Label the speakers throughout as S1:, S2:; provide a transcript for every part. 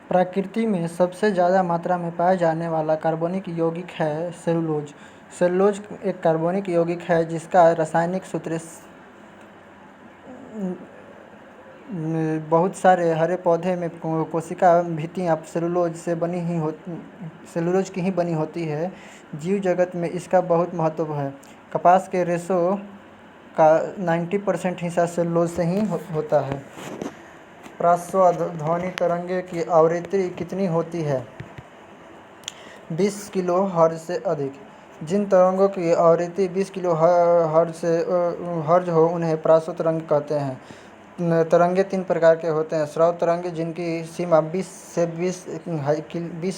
S1: प्रकृति में सबसे ज़्यादा मात्रा में पाया जाने वाला कार्बनिक यौगिक है सेलुलोज। सेलुलोज एक कार्बनिक यौगिक है जिसका रासायनिक सूत्र बहुत सारे हरे पौधे में कोशिका भित्तियाँ सेलुलोज की ही बनी होती है। जीव जगत में इसका बहुत महत्व है। कपास के रेशों का 90% हिस्सा सेलुलोज से ही होता है। प्रस्वध्वनि तरंगे की आवृत्ति कितनी होती है? 20 किलो हर्ट्ज से अधिक। जिन तरंगों की आवृत्ति 20 किलो हर्ट्ज हो उन्हें प्रस्व तरंग कहते हैं। तरंगे 3 प्रकार के होते हैं। श्रव्य तरंगे जिनकी सीमा 20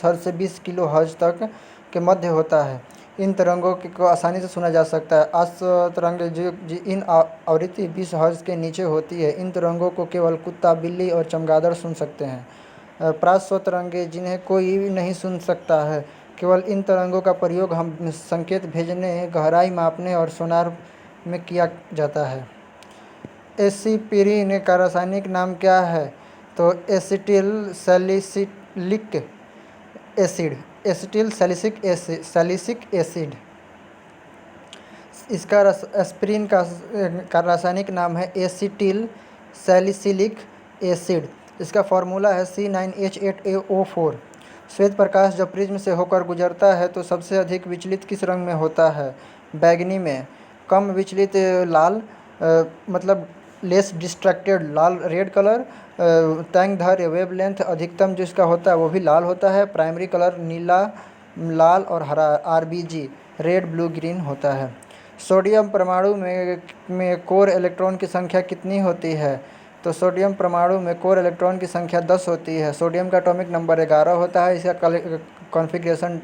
S1: हर्ट्ज से 20 किलो हर्ट्ज तक के मध्य होता है। इन तरंगों को आसानी से सुना जा सकता है। अश्व तरंगे इन आवृत्ति 20 हर्ट्ज के नीचे होती है। इन तरंगों को केवल कुत्ता, बिल्ली और चमगादड़ सुन सकते हैं। प्राश्व तरंगे जिन्हें कोई नहीं सुन सकता है। केवल इन तरंगों का प्रयोग हम संकेत भेजने, गहराई मापने और सोनार में किया जाता है। एसिपिरीन का रासायनिक नाम क्या है? तो एसिटिल सैलिसिलिक एसिड। इसका एस्पिरिन का रासायनिक नाम है एसिटिल सैलिसिलिक एसिड। इसका फॉर्मूला है C9H8AO4। श्वेत प्रकाश जब प्रिज्म से होकर गुजरता है तो सबसे अधिक विचलित किस रंग में होता है? बैंगनी में। कम विचलित लाल, मतलब लेस डिस्ट्रैक्टेड लाल, रेड कलर। तरंगदैर्घ्य वेवलेंथ अधिकतम जो इसका होता है वो भी लाल होता है। प्राइमरी कलर नीला, लाल और हरा, RBG रेड, ब्लू, ग्रीन होता है। सोडियम परमाणु में कोर इलेक्ट्रॉन की संख्या कितनी होती है? तो सोडियम परमाणु में कोर इलेक्ट्रॉन की संख्या 10 होती है। सोडियम का एटॉमिक नंबर 11 होता है। इसका कॉन्फ़िगरेशन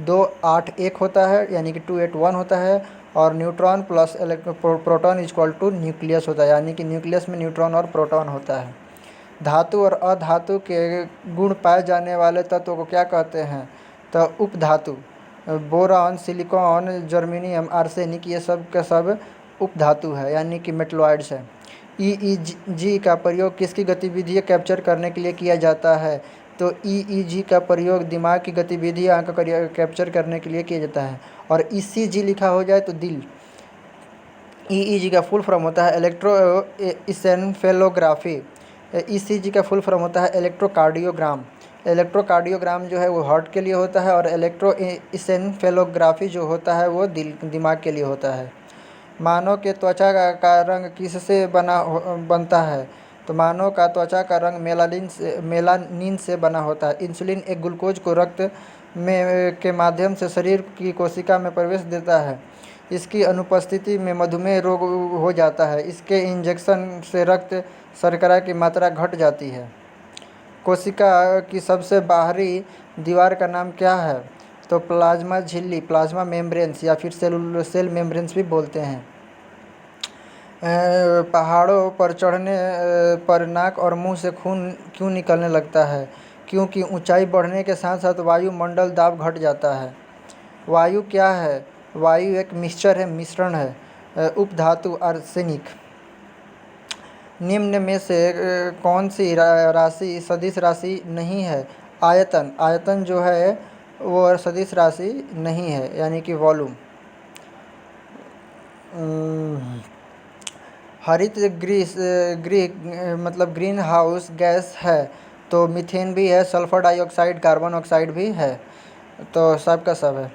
S1: 281 होता है, यानी कि 281 होता है। और neutron plus proton equal to nucleus होता है, यानी कि न्यूक्लियस में न्यूट्रॉन और प्रोटॉन होता है। धातु और अधातु के गुण पाए जाने वाले तत्व को क्या कहते हैं? तो उपधातु। बोरॉन, सिलिकॉन, जर्मेनियम, आर्सेनिक ये सब का सब उपधातु है, यानी कि मेटलॉइड्स है। EEG का प्रयोग किसकी गतिविधि कैप्चर करने के लिए किया जाता है? तो EEG का प्रयोग दिमाग की गतिविधियाँ का कैप्चर करने के लिए किया जाता है। और ECG लिखा हो जाए तो दिल। EEG का फुल फॉर्म होता है इलेक्ट्रोइंसेफेलोग्राफी। ECG का फुल फॉर्म होता है इलेक्ट्रोकार्डियोग्राम। इलेक्ट्रोकार्डियोग्राम जो है वो हार्ट के लिए होता है और इलेक्ट्रोइंसेफेलोग्राफी जो होता है वो दिमाग के लिए होता है। मानव के त्वचा का रंग किससे बनता है? तो मानव का त्वचा का रंग मेलानिन से बना होता है। इंसुलिन एक ग्लूकोज को रक्त के माध्यम से शरीर की कोशिका में प्रवेश देता है। इसकी अनुपस्थिति में मधुमेह रोग हो जाता है। इसके इंजेक्शन से रक्त शर्करा की मात्रा घट जाती है। कोशिका की सबसे बाहरी दीवार का नाम क्या है? तो प्लाज्मा झिल्ली, प्लाज्मा मेम्ब्रेन्स या फिर सेल मेम्ब्रेन्स भी बोलते हैं। पहाड़ों पर चढ़ने पर नाक और मुंह से खून क्यों निकलने लगता है? क्योंकि ऊंचाई बढ़ने के साथ साथ वायुमंडल दाब घट जाता है। वायु क्या है? वायु एक मिक्सचर है, मिश्रण है। उपधातु आर्सेनिक। निम्न में से कौन सी राशि सदिश राशि नहीं है? आयतन। आयतन जो है वो सदिश राशि नहीं है, यानी कि वॉल्यूम। हरित गृह मतलब ग्रीन हाउस गैस है तो मीथेन भी है, सल्फर डाइऑक्साइड, कार्बन ऑक्साइड भी है। तो सब का सब है।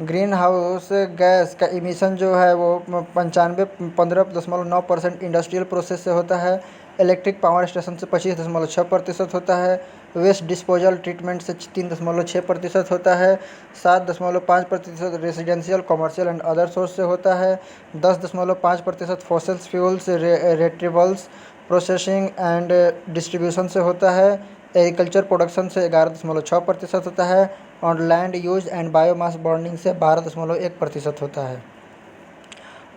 S1: ग्रीन हाउस गैस का इमिशन जो है वो 15.9% इंडस्ट्रियल प्रोसेस से होता है। इलेक्ट्रिक पावर स्टेशन से 25.6% होता है। वेस्ट डिस्पोजल ट्रीटमेंट से 3.6% होता है। 7.5% residential, commercial and other source से होता है। 10.5% फॉसिल्स फ्यूल से रिट्रीवल्स, प्रोसेसिंग एंड डिस्ट्रीब्यूशन से होता है। एग्रीकल्चर प्रोडक्शन से 11.6% होता है और land use and biomass burning से 12.1% होता है।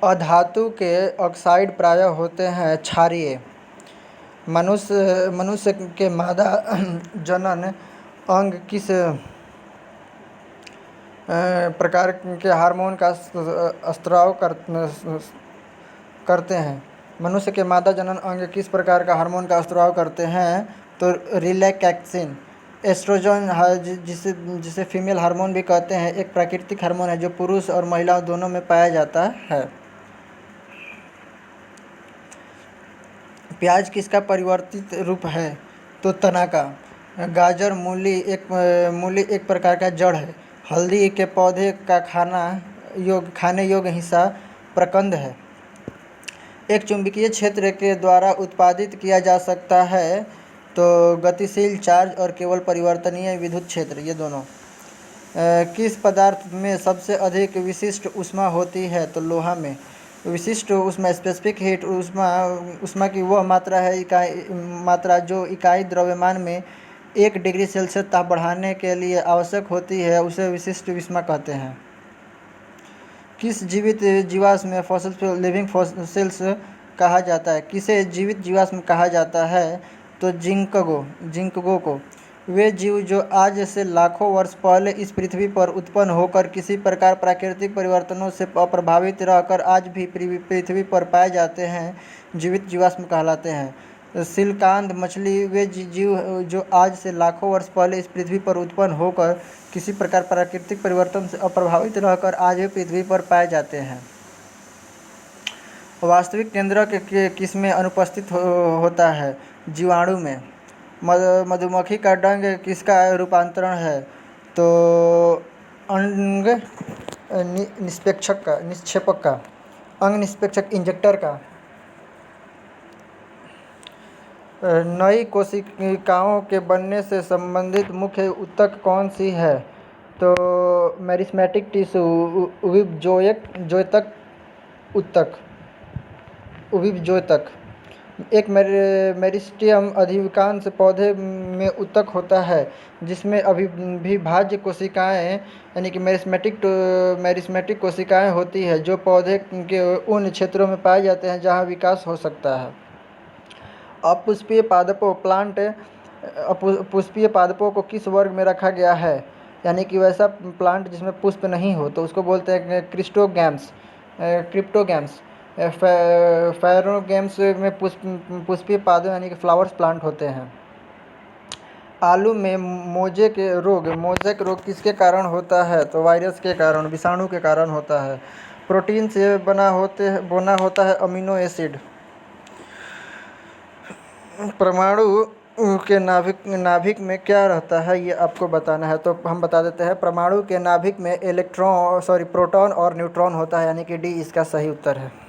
S1: अधातु के ऑक्साइड प्रायः होते हैं क्षारीय। मनुष्य के मादा जनन अंग किस प्रकार के हार्मोन का स्राव करते हैं? मनुष्य के मादा जनन अंग किस प्रकार का हार्मोन का स्राव करते हैं? तो रिलैक्सेशन। एस्ट्रोजन जिसे जिसे फीमेल हार्मोन भी कहते हैं, एक प्राकृतिक हार्मोन है जो पुरुष और महिला दोनों में पाया जाता है। प्याज किसका परिवर्तित रूप है? तो तना का। गाजर मूली एक प्रकार का जड़ है। हल्दी के पौधे का खाने योग्य हिस्सा प्रकंद है। एक चुंबकीय क्षेत्र के द्वारा उत्पादित किया जा सकता है तो गतिशील चार्ज और केवल परिवर्तनीय विद्युत क्षेत्र, ये दोनों। किस पदार्थ में सबसे अधिक विशिष्ट ऊष्मा होती है? तो लोहा में। विशिष्ट ऊष्मा स्पेसिफिक हीट ऊष्मा की वह मात्रा जो इकाई द्रव्यमान में 1 डिग्री सेल्सियस ताप बढ़ाने के लिए आवश्यक होती है, उसे विशिष्ट ऊष्मा कहते हैं। किस जीवित जीवाश्म में फॉसिल लिविंग फॉसिल्स कहा जाता है? किसे जीवित जीवाश्म कहा जाता है? तो जिंकगो को। वे जीव जो आज से लाखों वर्ष पहले इस पृथ्वी पर उत्पन्न होकर किसी प्रकार प्राकृतिक परिवर्तनों से अप्रभावित रहकर आज भी पृथ्वी पर पाए जाते हैं, जीवित जीवाश्म कहलाते हैं। सिलकांद मछली वे जीव जो आज से लाखों वर्ष पहले इस पृथ्वी पर उत्पन्न होकर किसी प्रकार प्राकृतिक परिवर्तन से अप्रभावित रहकर आज भी पृथ्वी पर पाए जाते हैं। वास्तविक केंद्रक किसमें अनुपस्थित होता है? जीवाणु में। मधुमक्खी का डंक किसका रूपांतरण है? तो अंग निक्षेपक का। अंग निक्षेपक इंजेक्टर का। नई कोशिकाओं के बनने से संबंधित मुख्य ऊतक कौन सी है? तो मेरिस्टेमेटिक टिश्यू उवीभ्योतक। एक मेरिस्टेम अधिकांश पौधे में ऊतक होता है जिसमें अविभाज्य कोशिकाएं यानी कि मेरिस्टेमेटिक कोशिकाएं होती है जो पौधे के उन क्षेत्रों में पाए जाते हैं जहां विकास हो सकता है। अपुष्पीय पादपों को किस वर्ग में रखा गया है? यानी कि वैसा प्लांट जिसमें पुष्प नहीं हो तो उसको बोलते हैं क्रिप्टोगैम्स। फैरोगैम्स में पुष्पीय पादप यानी कि फ्लावर्स प्लांट होते हैं। आलू में मोज़ेक रोग किसके कारण होता है? तो वायरस के कारण, विषाणु के कारण होता है। प्रोटीन से बना होता है अमीनो एसिड। परमाणु के नाभिक में क्या रहता है, ये आपको बताना है, तो हम बता देते हैं। परमाणु के नाभिक में प्रोटॉन और न्यूट्रॉन होता है, यानी कि डी इसका सही उत्तर है।